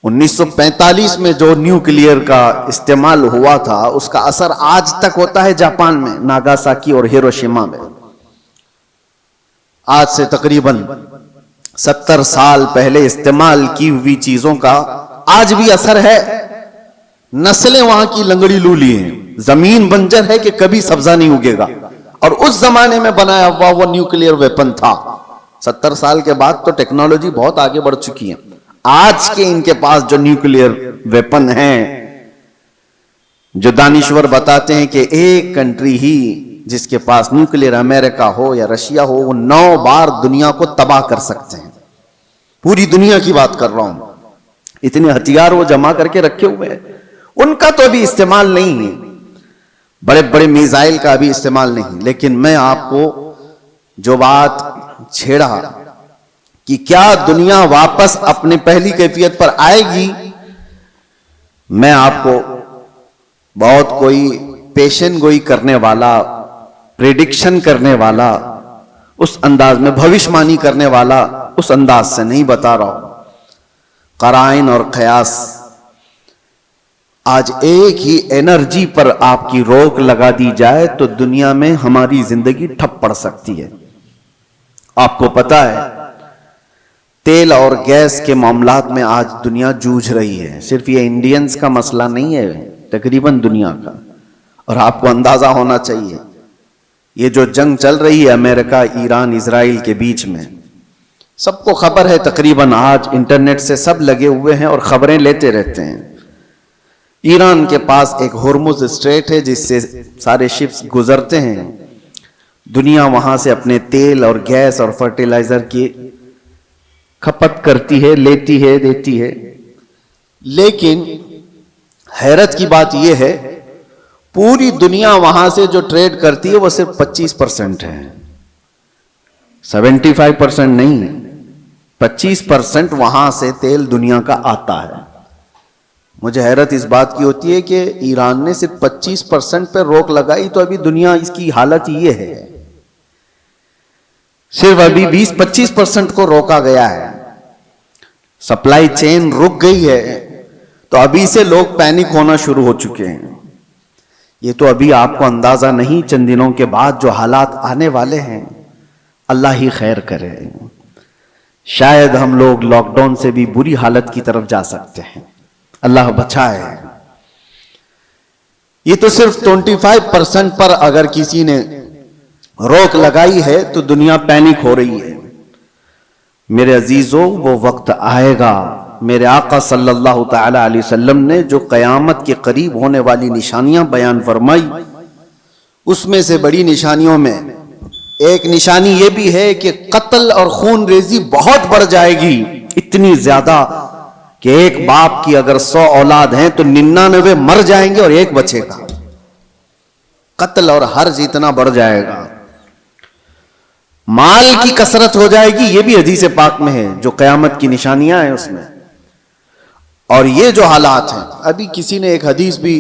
1945 میں جو نیوکلیئر کا استعمال ہوا تھا اس کا اثر آج تک ہوتا ہے جاپان میں، ناگاساکی اور ہیروشیما میں۔ آج سے تقریباً 70 سال پہلے استعمال کی ہوئی چیزوں کا آج بھی اثر ہے۔ نسلیں وہاں کی لنگڑی لولی ہیں، زمین بنجر ہے کہ کبھی سبزہ نہیں اگے گا، اور اس زمانے میں بنایا ہوا وہ نیوکلیئر ویپن تھا۔ 70 سال کے بعد تو ٹیکنالوجی بہت آگے بڑھ چکی ہے۔ آج کے ان کے پاس جو نیوکلیئر ویپن ہیں، جو دانشور بتاتے ہیں کہ ایک کنٹری ہی جس کے پاس نیوکلیئر، امریکہ ہو یا رشیا ہو، وہ 9 بار دنیا کو تباہ کر سکتے ہیں۔ پوری دنیا کی بات کر رہا ہوں، اتنے ہتھیار وہ جمع کر کے رکھے ہوئے ہیں۔ ان کا تو ابھی استعمال نہیں ہے، بڑے بڑے میزائل کا ابھی استعمال نہیں، لیکن میں آپ کو جو بات چھیڑا کہ کیا دنیا واپس اپنی پہلی کیفیت پر آئے گی، میں آپ کو بہت کوئی پیشن گوئی کرنے والا، پریڈکشن کرنے والا، اس انداز میں بھوشمانی کرنے والا اس انداز سے نہیں بتا رہا ہوں۔ قرائن اور قیاس، آج ایک ہی انرجی پر آپ کی روک لگا دی جائے تو دنیا میں ہماری زندگی ٹھپ پڑ سکتی ہے۔ آپ کو پتا ہے تیل اور گیس کے معاملات میں آج دنیا جوجھ رہی ہے، صرف یہ انڈینز کا مسئلہ نہیں ہے، تقریباً دنیا کا۔ اور آپ کو اندازہ ہونا چاہیے یہ جو جنگ چل رہی ہے امریکہ، ایران، اسرائیل کے بیچ میں، سب کو خبر ہے، تقریباً آج انٹرنیٹ سے سب لگے ہوئے ہیں اور خبریں لیتے رہتے ہیں۔ ایران کے پاس ایک ہرمز اسٹریٹ ہے جس سے سارے شپس گزرتے ہیں، دنیا وہاں سے اپنے تیل اور گیس اور فرٹیلائزر کی کھپت کرتی ہے، لیتی ہے، دیتی ہے۔ لیکن حیرت کی بات یہ ہے پوری دنیا وہاں سے جو ٹریڈ کرتی ہے وہ صرف 25% ہے، 75% نہیں، 25% وہاں سے تیل دنیا کا آتا ہے۔ مجھے حیرت اس بات کی ہوتی ہے کہ ایران نے صرف 25% پہ روک لگائی تو ابھی دنیا اس کی حالت یہ ہے، صرف ابھی 20-25% کو روکا گیا ہے، سپلائی چین رک گئی ہے، تو ابھی سے لوگ پینک ہونا شروع ہو چکے ہیں۔ یہ تو ابھی آپ کو اندازہ نہیں، چند دنوں کے بعد جو حالات آنے والے ہیں اللہ ہی خیر کرے، شاید ہم لوگ لاک ڈاؤن سے بھی بری حالت کی طرف جا سکتے ہیں، اللہ بچائے۔ یہ تو صرف 25% پر اگر کسی نے روک لگائی ہے تو دنیا پینک ہو رہی ہے۔ میرے عزیزوں، وہ وقت آئے گا، میرے آقا صلی اللہ تعالی علیہ وسلم نے جو قیامت کے قریب ہونے والی نشانیاں بیان فرمائی، اس میں سے بڑی نشانیوں میں ایک نشانی یہ بھی ہے کہ قتل اور خون ریزی بہت بڑھ جائے گی، اتنی زیادہ کہ ایک باپ کی اگر 100 اولاد ہیں تو 99 مر جائیں گے اور ایک بچے گا۔ قتل اور حرج اتنا بڑھ جائے گا، مال کی کثرت ہو جائے گی، یہ بھی حدیث پاک میں ہے، جو قیامت کی نشانیاں ہیں اس میں۔ اور یہ جو حالات ہیں، ابھی کسی نے ایک حدیث بھی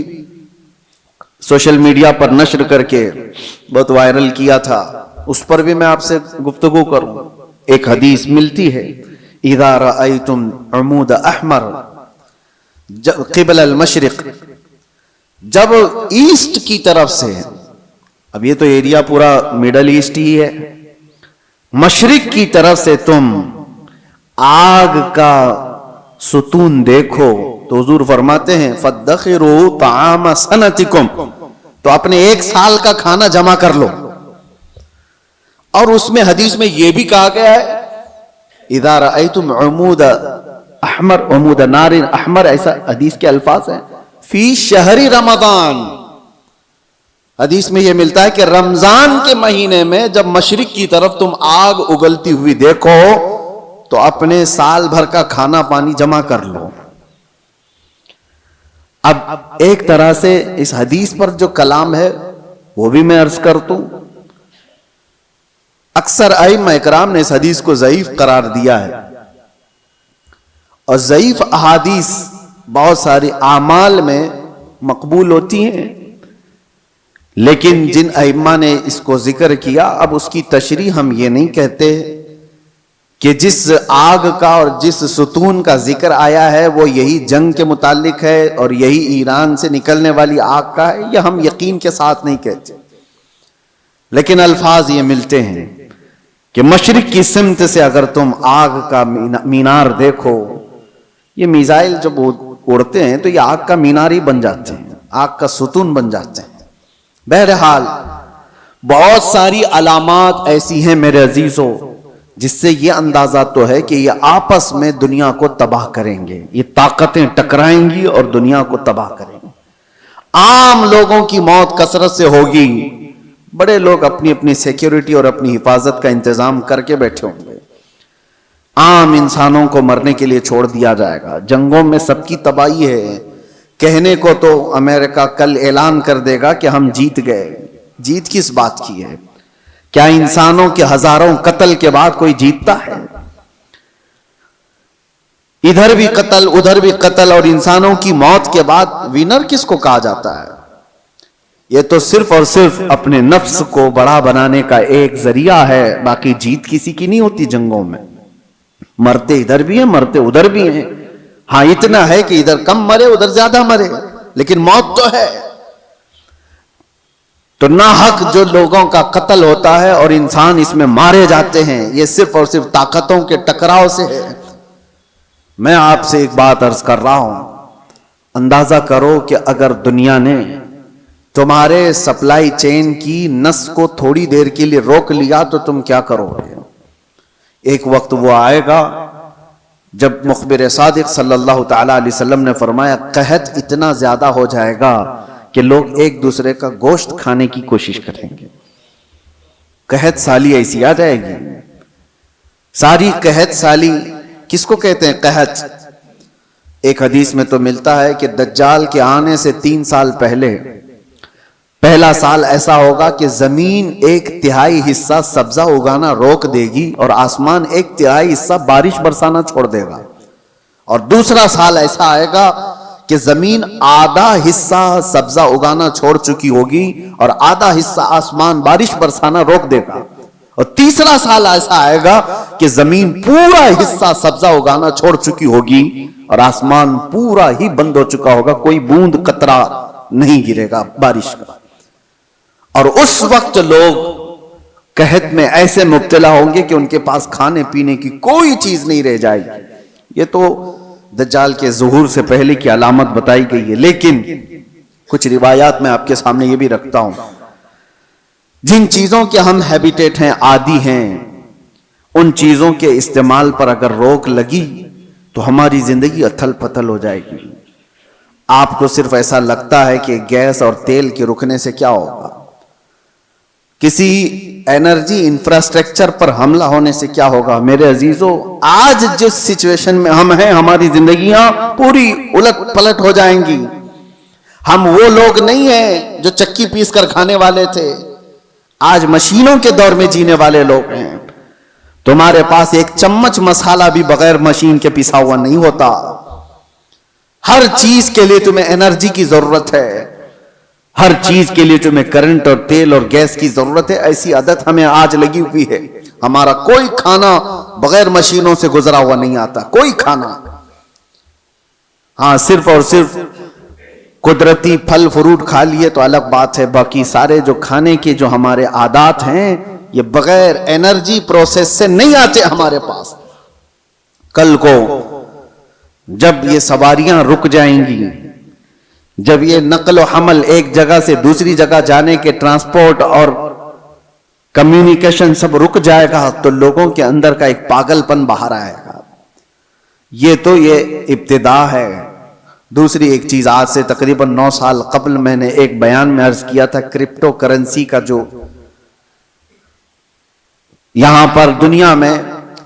سوشل میڈیا پر نشر کر کے بہت وائرل کیا تھا، اس پر بھی میں آپ سے گفتگو کروں۔ ایک حدیث ملتی ہے، اذا رأيتم عمود احمر قبل المشرق، جب ایسٹ کی طرف سے، اب یہ تو ایریا پورا میڈل ایسٹ ہی ہے، مشرق کی طرف سے تم آگ کا ستون دیکھو تو حضور فرماتے ہیں فَادَّخِرُوا طَعَامَ سَنَتِكُمْ، تو اپنے 1 سال کا کھانا جمع کر لو۔ اور اس میں حدیث میں یہ بھی کہا گیا ہے اذا رأيتم عمود احمر، عمود نار احمر، ایسا حدیث کے الفاظ ہیں، فی شہر رمضان، حدیث میں یہ ملتا ہے کہ رمضان کے مہینے میں جب مشرق کی طرف تم آگ اگلتی ہوئی دیکھو تو اپنے سال بھر کا کھانا پانی جمع کر لو۔ اب ایک طرح سے اس حدیث پر جو کلام ہے وہ بھی میں عرض کرتا ہوں، اکثر ائمہ اکرام نے اس حدیث کو ضعیف قرار دیا ہے، اور ضعیف احادیث بہت ساری اعمال میں مقبول ہوتی ہیں، لیکن جن ائمہ نے اس کو ذکر کیا، اب اس کی تشریح ہم یہ نہیں کہتے کہ جس آگ کا اور جس ستون کا ذکر آیا ہے وہ یہی جنگ کے متعلق ہے اور یہی ایران سے نکلنے والی آگ کا ہے، یہ ہم یقین کے ساتھ نہیں کہتے، لیکن الفاظ یہ ملتے ہیں کہ مشرق کی سمت سے اگر تم آگ کا مینار دیکھو، یہ میزائل جب اڑتے ہیں تو یہ آگ کا مینار ہی بن جاتے ہیں، آگ کا ستون بن جاتے ہیں۔ بہرحال بہت ساری علامات ایسی ہیں میرے عزیزوں جس سے یہ اندازہ تو ہے کہ یہ آپس میں دنیا کو تباہ کریں گے، یہ طاقتیں ٹکرائیں گی اور دنیا کو تباہ کریں گے۔ عام لوگوں کی موت کثرت سے ہوگی، بڑے لوگ اپنی اپنی سیکیورٹی اور اپنی حفاظت کا انتظام کر کے بیٹھے ہوں گے، عام انسانوں کو مرنے کے لیے چھوڑ دیا جائے گا۔ جنگوں میں سب کی تباہی ہے، کہنے کو تو امریکہ کل اعلان کر دے گا کہ ہم جیت گئے، جیت کس بات کی ہے؟ کیا انسانوں کے ہزاروں قتل کے بعد کوئی جیتتا ہے؟ ادھر بھی قتل ادھر بھی قتل، اور انسانوں کی موت کے بعد وینر کس کو کہا جاتا ہے؟ یہ تو صرف اور صرف اپنے نفس کو بڑا بنانے کا ایک ذریعہ ہے، باقی جیت کسی کی نہیں ہوتی جنگوں میں۔ مرتے ادھر بھی ہیں، مرتے ادھر بھی ہیں، ہاں اتنا ہے کہ ادھر کم مرے ادھر زیادہ مرے، لیکن موت تو ہے۔ تو ناحق جو لوگوں کا قتل ہوتا ہے اور انسان اس میں مارے جاتے ہیں، یہ صرف اور صرف طاقتوں کے ٹکراؤ سے ہے۔ میں آپ سے ایک بات عرض کر رہا ہوں، اندازہ کرو کہ اگر دنیا نے تمہارے سپلائی چین کی نس کو تھوڑی دیر کے لیے روک لیا تو تم کیا کرو گے؟ ایک وقت وہ آئے گا جب مخبر صادق صلی اللہ تعالی علیہ وسلم نے فرمایا قحط اتنا زیادہ ہو جائے گا کہ لوگ ایک دوسرے کا گوشت کھانے کی کوشش کریں گے۔ قحط سالی ایسی آ جائے گی، ساری قحط سالی کس کو کہتے ہیں؟ قحط ایک حدیث میں تو ملتا ہے کہ دجال کے آنے سے 3 سال پہلے پہلا سال ایسا ہوگا کہ زمین 1/3 حصہ سبزہ اگانا روک دے گی اور آسمان 1/3 حصہ بارش برسانا چھوڑ دے گا، اور دوسرا سال ایسا آئے گا کہ زمین آدھا حصہ سبزہ اگانا چھوڑ چکی ہوگی اور آدھا حصہ آسمان بارش برسانا روک دے گا، اور تیسرا سال ایسا آئے گا کہ زمین پورا حصہ سبزہ اگانا چھوڑ چکی ہوگی اور آسمان پورا ہی بند ہو چکا ہوگا، کوئی بوند قطرہ نہیں گرے گا بارش کا۔ اور اس وقت لوگ قحط میں ایسے مبتلا ہوں گے کہ ان کے پاس کھانے پینے کی کوئی چیز نہیں رہ جائے گی۔ یہ تو دجال کے ظہور سے پہلے کی علامت بتائی گئی ہے، لیکن کچھ روایات میں آپ کے سامنے یہ بھی رکھتا ہوں، جن چیزوں کے ہم ہیبیٹیٹ ہیں، عادی ہیں، ان چیزوں کے استعمال پر اگر روک لگی تو ہماری زندگی اتھل پتھل ہو جائے گی۔ آپ کو صرف ایسا لگتا ہے کہ گیس اور تیل کے رکنے سے کیا ہوگا، کسی انرجی انفراسٹرکچر پر حملہ ہونے سے کیا ہوگا؟ میرے عزیزوں، آج جس سچویشن میں ہم ہیں ہماری زندگیاں پوری الٹ پلٹ ہو جائیں گی۔ ہم وہ لوگ نہیں ہیں جو چکی پیس کر کھانے والے تھے، آج مشینوں کے دور میں جینے والے لوگ ہیں۔ تمہارے پاس ایک چمچ مسالہ بھی بغیر مشین کے پیسا ہوا نہیں ہوتا، ہر چیز کے لیے تمہیں انرجی کی ضرورت ہے، ہر چیز کے لیے تمہیں کرنٹ اور تیل اور گیس کی ضرورت ہے۔ ایسی عادت ہمیں آج لگی ہوئی ہے، ہمارا کوئی کھانا بغیر مشینوں سے گزرا ہوا نہیں آتا، کوئی کھانا۔ ہاں صرف اور صرف قدرتی پھل فروٹ کھا لیے تو الگ بات ہے، باقی سارے جو کھانے کے جو ہمارے عادات ہیں یہ بغیر انرجی پروسیس سے نہیں آتے ہمارے پاس۔ کل کو جب یہ سواریاں رک جائیں گی، جب یہ نقل و حمل ایک جگہ سے دوسری جگہ جانے کے ٹرانسپورٹ اور کمیونیکیشن سب رک جائے گا تو لوگوں کے اندر کا ایک پاگل پن باہر آئے گا۔ یہ تو یہ ابتدا ہے۔ دوسری ایک چیز، آج سے تقریباً 9 سال قبل میں نے ایک بیان میں عرض کیا تھا، کرپٹو کرنسی کا جو یہاں پر دنیا میں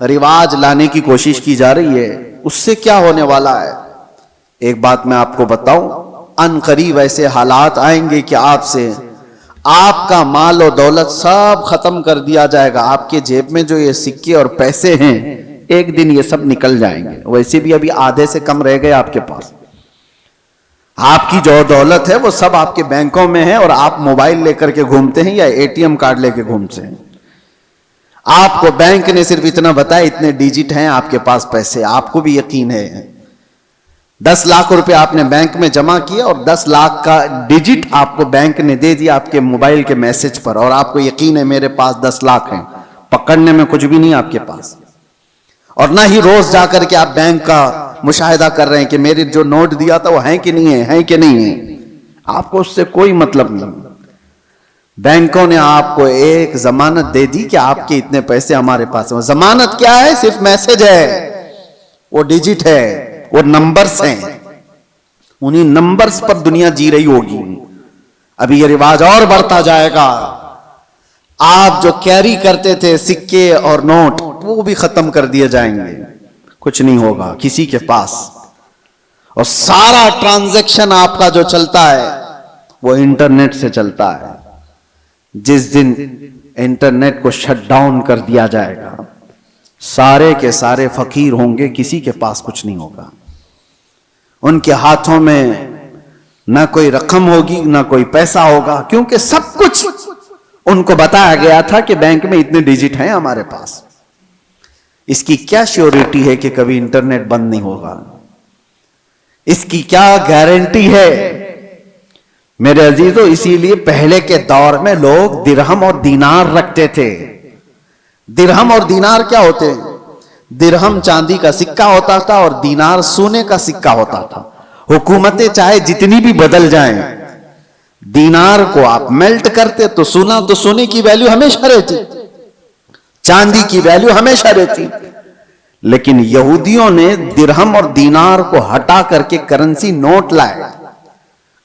رواج لانے کی کوشش کی جا رہی ہے، اس سے کیا ہونے والا ہے؟ ایک بات میں آپ کو بتاؤں، ان قریب ایسے حالات آئیں گے کہ آپ کا مال و دولت سب ختم کر دیا جائے گا، آپ کے جیب میں جو یہ سکے اور پیسے ہیں ایک دن یہ سب نکل جائیں گے، ویسے بھی ابھی آدھے سے کم رہ گئے آپ کے پاس۔ آپ کی جو دولت ہے وہ سب آپ کے بینکوں میں ہے اور آپ موبائل لے کر کے گھومتے ہیں یا ATM کارڈ لے کے گھومتے ہیں۔ آپ کو بینک نے صرف اتنا بتایا اتنے ڈیجٹ ہیں آپ کے پاس پیسے، آپ کو بھی یقین ہے 10 لاکھ روپے آپ نے بینک میں جمع کیا اور 10 لاکھ کا ڈیجٹ آپ کو بینک نے دے دیا آپ کے موبائل کے میسج پر، اور آپ کو یقین ہے میرے پاس 10 لاکھ ہیں، پکڑنے میں کچھ بھی نہیں آپ کے پاس، اور نہ ہی روز جا کر کے آپ بینک کا مشاہدہ کر رہے ہیں کہ میرے جو نوٹ دیا تھا وہ ہیں کہ نہیں ہے کہ نہیں ہے، آپ کو اس سے کوئی مطلب نہیں۔ بینکوں نے آپ کو ایک ضمانت دے دی کہ آپ کے اتنے پیسے ہمارے پاس ہیں، ضمانت کیا ہے؟ صرف میسج ہے، وہ ڈیجٹ ہے، وہ نمبرز ہیں، انہی نمبرز پر دنیا جی رہی ہوگی۔ ابھی یہ رواج اور بڑھتا جائے گا، آپ جو کیری کرتے تھے سکے اور نوٹ وہ بھی ختم کر دیے جائیں گے، کچھ نہیں ہوگا کسی کے پاس، اور سارا ٹرانزیکشن آپ کا جو چلتا ہے وہ انٹرنیٹ سے چلتا ہے۔ جس دن انٹرنیٹ کو شٹ ڈاؤن کر دیا جائے گا سارے کے سارے فقیر ہوں گے، کسی کے پاس کچھ نہیں ہوگا، ان کے ہاتھوں میں نہ کوئی رقم ہوگی نہ کوئی پیسہ ہوگا، کیونکہ سب کچھ ان کو بتایا گیا تھا کہ بینک میں اتنے ڈیجٹ ہیں ہمارے پاس۔ اس کی کیا شیورٹی ہے کہ کبھی انٹرنیٹ بند نہیں ہوگا؟ اس کی کیا گارنٹی ہے؟ میرے عزیزو، اسی لیے پہلے کے دور میں لوگ درہم اور دینار رکھتے تھے۔ درہم اور دینار کیا ہوتے ہیں؟ درہم چاندی کا سکہ ہوتا تھا اور دینار سونے کا سکہ ہوتا تھا۔ حکومتیں چاہے جتنی بھی بدل جائیں، دینار کو آپ میلٹ کرتے تو سونے کی ویلیو ہمیشہ رہتی، چاندی کی ویلیو ہمیشہ رہتی، لیکن یہودیوں نے درہم اور دینار کو ہٹا کر کے کرنسی نوٹ لائے،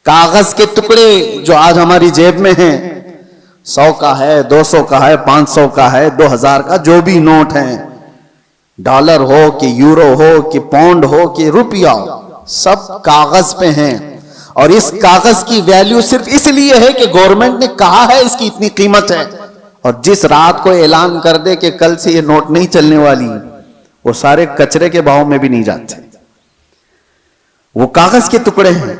کاغذ کے ٹکڑے جو آج ہماری جیب میں ہیں، 100 کا ہے، 200 کا ہے، 500 کا ہے، 2000 کا، جو بھی نوٹ ہیں، ڈالر ہو کہ یورو ہو کہ پاؤنڈ ہو کہ روپیہ ہو، سب کاغذ پہ ہیں، اور اس کاغذ کی ویلیو صرف اس لیے ہے کہ گورنمنٹ نے کہا ہے اس کی اتنی قیمت ہے، اور جس رات کو اعلان کر دے کہ کل سے یہ نوٹ نہیں چلنے والی، وہ سارے کچرے کے باؤ میں بھی نہیں جاتے، وہ کاغذ کے ٹکڑے ہیں،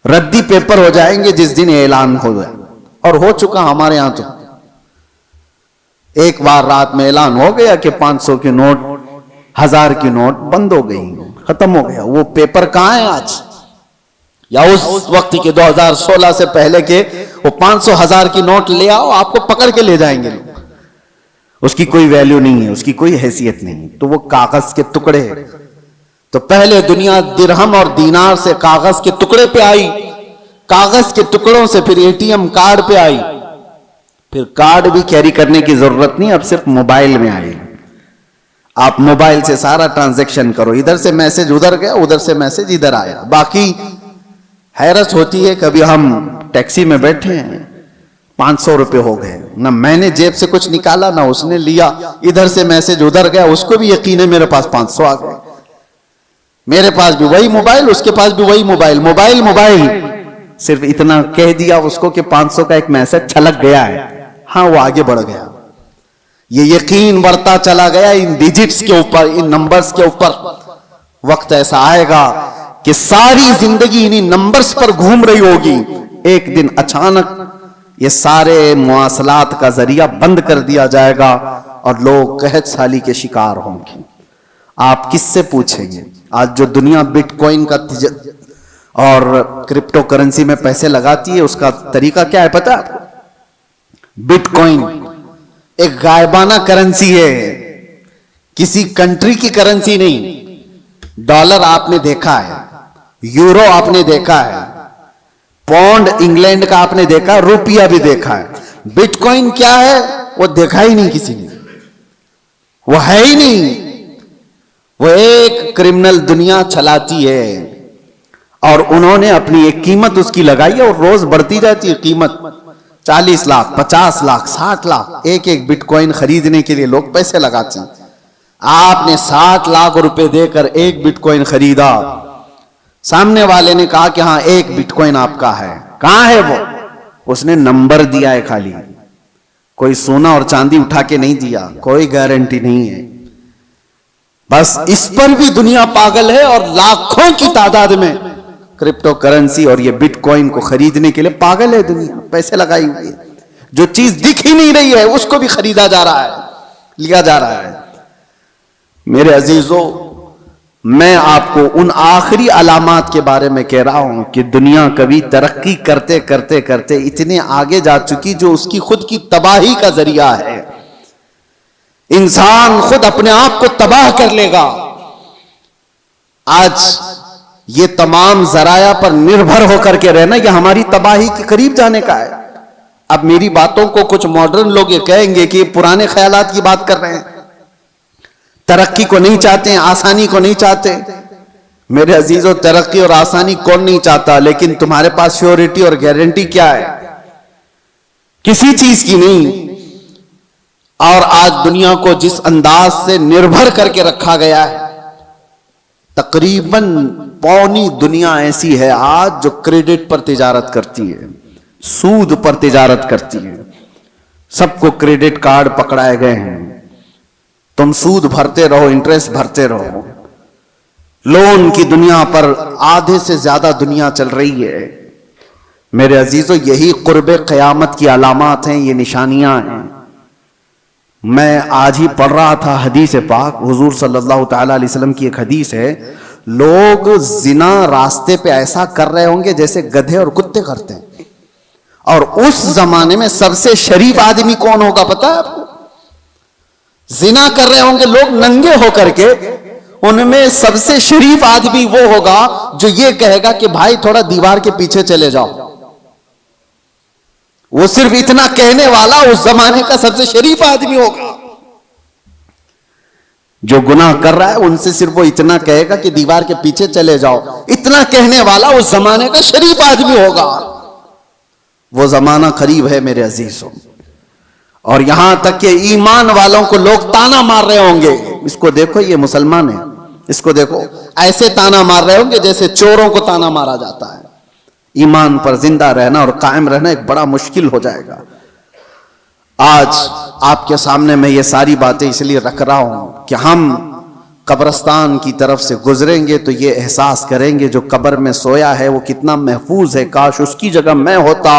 ردی پیپر ہو جائیں گے جس دن اعلان ہو جائے، اور ہو چکا ہمارے ہاں۔ تو ایک بار رات میں اعلان ہو گیا کہ 500 کے نوٹ، 1000 کی نوٹ بند ہو گئی، ختم ہو گیا، وہ پیپر کہاں ہے آج؟ یا اس وقت کے 2016 سے پہلے کے وہ 500 1000 کی نوٹ لے آؤ، آپ کو پکڑ کے لے جائیں گے لوگ، اس کی کوئی ویلیو نہیں ہے، اس کی کوئی حیثیت نہیں، تو وہ کاغذ کے ٹکڑے۔ تو پہلے دنیا درہم اور دینار سے کاغذ کے ٹکڑے پہ آئی، کاغذ کے ٹکڑوں سے پھر ATM کارڈ پہ آئی، پھر کارڈ بھی کیری کرنے کی ضرورت نہیں، اب صرف موبائل میں آئی، آپ موبائل سے سارا ٹرانزیکشن کرو، ادھر سے میسج ادھر گیا، ادھر سے میسج ادھر آیا۔ باقی حیرت ہوتی ہے، کبھی ہم ٹیکسی میں بیٹھے ہیں، 500 روپے ہو گئے، نہ میں نے جیب سے کچھ نکالا نہ اس نے لیا، ادھر سے میسج ادھر گیا، اس کو بھی یقین ہے میرے پاس 500 آ گئے، میرے پاس بھی وہی موبائل، اس کے پاس بھی وہی موبائل، موبائل صرف اتنا کہہ دیا اس کو کہ 500 کا ایک میسج چھلک گیا ہے، ہاں وہ آگے بڑھ گیا۔ یہ یقین بڑھتا چلا گیا ان ڈیجٹس کے اوپر، ان نمبرز کے اوپر۔ وقت ایسا آئے گا کہ ساری زندگی انہی نمبرز پر گھوم رہی ہوگی، ایک دن اچانک یہ سارے مواصلات کا ذریعہ بند کر دیا جائے گا اور لوگ قحط سالی کے شکار ہوں گے۔ آپ کس سے پوچھیں گے؟ آج جو دنیا بٹ کوئن کا اور کرپٹو کرنسی میں پیسے لگاتی ہے، اس کا طریقہ کیا ہے پتہ ہے آپ کو؟ بٹ کوئن ایک غائبانہ کرنسی ہے، کسی کنٹری کی کرنسی نہیں۔ ڈالر آپ نے دیکھا ہے، یورو آپ نے دیکھا ہے، پاؤنڈ انگلینڈ کا آپ نے دیکھا، روپیہ بھی دیکھا ہے۔ بٹ کوئن کیا ہے؟ وہ دیکھا ہی نہیں کسی نے، وہ ہے ہی نہیں، وہ ایک کرمنل دنیا چلاتی ہے، اور انہوں نے اپنی ایک قیمت اس کی لگائی ہے، اور روز بڑھتی جاتی ہے قیمت، 40 لاکھ 50 لاکھ 60 لاکھ ایک بٹ کوئن خریدنے کے لیے لوگ پیسے لگاتے ہیں۔ آپ نے 60 لاکھ روپے دے کر ایک بٹ کوئن خریدا، سامنے والے نے کہا کہ ہاں ایک بٹ کوئن آپ کا ہے، کہاں ہے وہ؟ اس نے نمبر دیا ہے خالی، کوئی سونا اور چاندی اٹھا کے نہیں دیا، کوئی گارنٹی نہیں ہے۔ بس اس پر بھی دنیا پاگل ہے، اور لاکھوں کی تعداد میں کرپٹو کرنسی اور یہ بٹ کوئن کو خریدنے کے لیے پاگل ہے دنیا، پیسے لگائی ہوئی ہے۔ جو چیز دکھ ہی نہیں رہی ہے اس کو بھی خریدا جا رہا ہے۔ لیا جا رہا ہے. میرے عزیزو، میں آپ کو ان آخری علامات کے بارے میں کہہ رہا ہوں کہ دنیا کبھی ترقی کرتے کرتے کرتے اتنے آگے جا چکی جو اس کی خود کی تباہی کا ذریعہ ہے. انسان خود اپنے آپ کو تباہ کر لے گا. آج یہ تمام ذرائع پر نربھر ہو کر کے رہنا یہ ہماری تباہی کے قریب جانے کا ہے. اب میری باتوں کو کچھ ماڈرن لوگ یہ کہیں گے کہ یہ پرانے خیالات کی بات کر رہے ہیں، ترقی کو نہیں چاہتے ہیں، آسانی کو نہیں چاہتے. میرے عزیزو، ترقی اور آسانی کون نہیں چاہتا، لیکن تمہارے پاس شیورٹی اور گارنٹی کیا ہے؟ کسی چیز کی نہیں. اور آج دنیا کو جس انداز سے نربھر کر کے رکھا گیا ہے، تقریباً پونی دنیا ایسی ہے آج جو کریڈٹ پر تجارت کرتی ہے، سود پر تجارت کرتی ہے. سب کو کریڈٹ کارڈ پکڑائے گئے ہیں، تم سود بھرتے رہو، انٹرسٹ بھرتے رہو. لون کی دنیا پر آدھے سے زیادہ دنیا چل رہی ہے. میرے عزیزو، یہی قرب قیامت کی علامات ہیں، یہ نشانیاں ہیں. میں آج ہی پڑھ رہا تھا حدیث پاک، حضور صلی اللہ تعالی علیہ وسلم کی ایک حدیث ہے، لوگ زنا راستے پہ ایسا کر رہے ہوں گے جیسے گدھے اور کتے کرتے ہیں. اور اس زمانے میں سب سے شریف آدمی کون ہوگا پتا ہے آپ کو؟ زنا کر رہے ہوں گے لوگ ننگے ہو کر کے، ان میں سب سے شریف آدمی وہ ہوگا جو یہ کہے گا کہ بھائی تھوڑا دیوار کے پیچھے چلے جاؤ. وہ صرف اتنا کہنے والا اس زمانے کا سب سے شریف آدمی ہوگا. جو گناہ کر رہا ہے ان سے صرف وہ اتنا کہے گا کہ دیوار کے پیچھے چلے جاؤ. اتنا کہنے والا اس زمانے کا شریف آدمی ہوگا. وہ زمانہ قریب ہے میرے عزیزوں. اور یہاں تک کہ ایمان والوں کو لوگ تانا مار رہے ہوں گے. اس کو دیکھو، یہ مسلمان ہے، اس کو دیکھو، ایسے تانا مار رہے ہوں گے جیسے چوروں کو تانا مارا جاتا ہے. ایمان پر زندہ رہنا اور قائم رہنا ایک بڑا مشکل ہو جائے گا. آج آپ کے سامنے میں یہ ساری باتیں اس لیے رکھ رہا ہوں کہ ہم قبرستان کی طرف سے گزریں گے تو یہ احساس کریں گے جو قبر میں سویا ہے وہ کتنا محفوظ ہے، کاش اس کی جگہ میں ہوتا.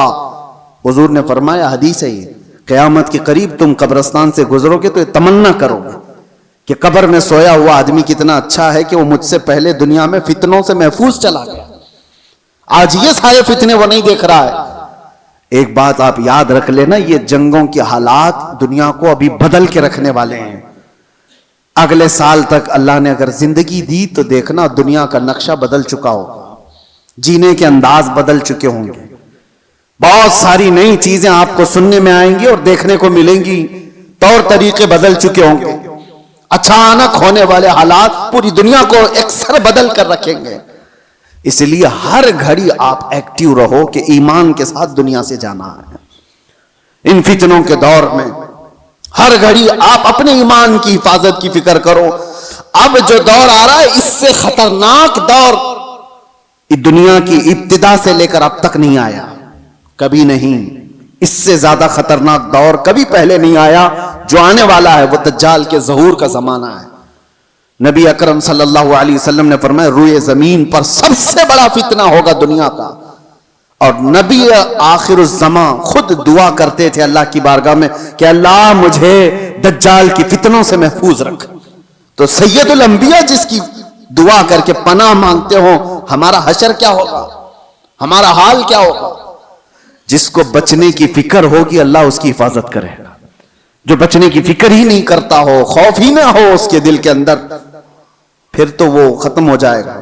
حضور نے فرمایا، حدیث ہے یہ، قیامت کے قریب تم قبرستان سے گزرو گے تو یہ تمنا کرو گے کہ قبر میں سویا ہوا آدمی کتنا اچھا ہے کہ وہ مجھ سے پہلے دنیا میں فتنوں سے محفوظ چلا گیا. آج یہ سارے فتنے وہ نہیں دیکھ رہا ہے. ایک بات آپ یاد رکھ لینا، یہ جنگوں کے حالات دنیا کو ابھی بدل کے رکھنے والے ہیں. اگلے سال تک اللہ نے اگر زندگی دی تو دیکھنا دنیا کا نقشہ بدل چکا ہوگا، جینے کے انداز بدل چکے ہوں گے. بہت ساری نئی چیزیں آپ کو سننے میں آئیں گی اور دیکھنے کو ملیں گی، طور طریقے بدل چکے ہوں گے. اچانک ہونے والے حالات پوری دنیا کو اکثر بدل کر رکھیں گے. اس لیے ہر گھڑی آپ ایکٹیو رہو کہ ایمان کے ساتھ دنیا سے جانا ہے. ان فتنوں کے دور میں ہر گھڑی آپ اپنے ایمان کی حفاظت کی فکر کرو. اب جو دور آ رہا ہے اس سے خطرناک دور دنیا کی ابتدا سے لے کر اب تک نہیں آیا، کبھی نہیں. اس سے زیادہ خطرناک دور کبھی پہلے نہیں آیا. جو آنے والا ہے وہ دجال کے ظہور کا زمانہ ہے. نبی اکرم صلی اللہ علیہ وسلم نے فرمایا، روئے زمین پر سب سے بڑا فتنہ ہوگا دنیا کا. اور نبی آخر الزمان خود دعا کرتے تھے اللہ کی بارگاہ میں کہ اللہ مجھے دجال کی فتنوں سے محفوظ رکھ. تو سید الانبیاء جس کی دعا کر کے پناہ مانگتے ہو، ہمارا حشر کیا ہوگا، ہمارا حال کیا ہوگا. جس کو بچنے کی فکر ہوگی اللہ اس کی حفاظت کرے گا. جو بچنے کی فکر ہی نہیں کرتا ہو، خوف ہی نہ ہو اس کے دل کے اندر، پھر تو وہ ختم ہو جائے گا.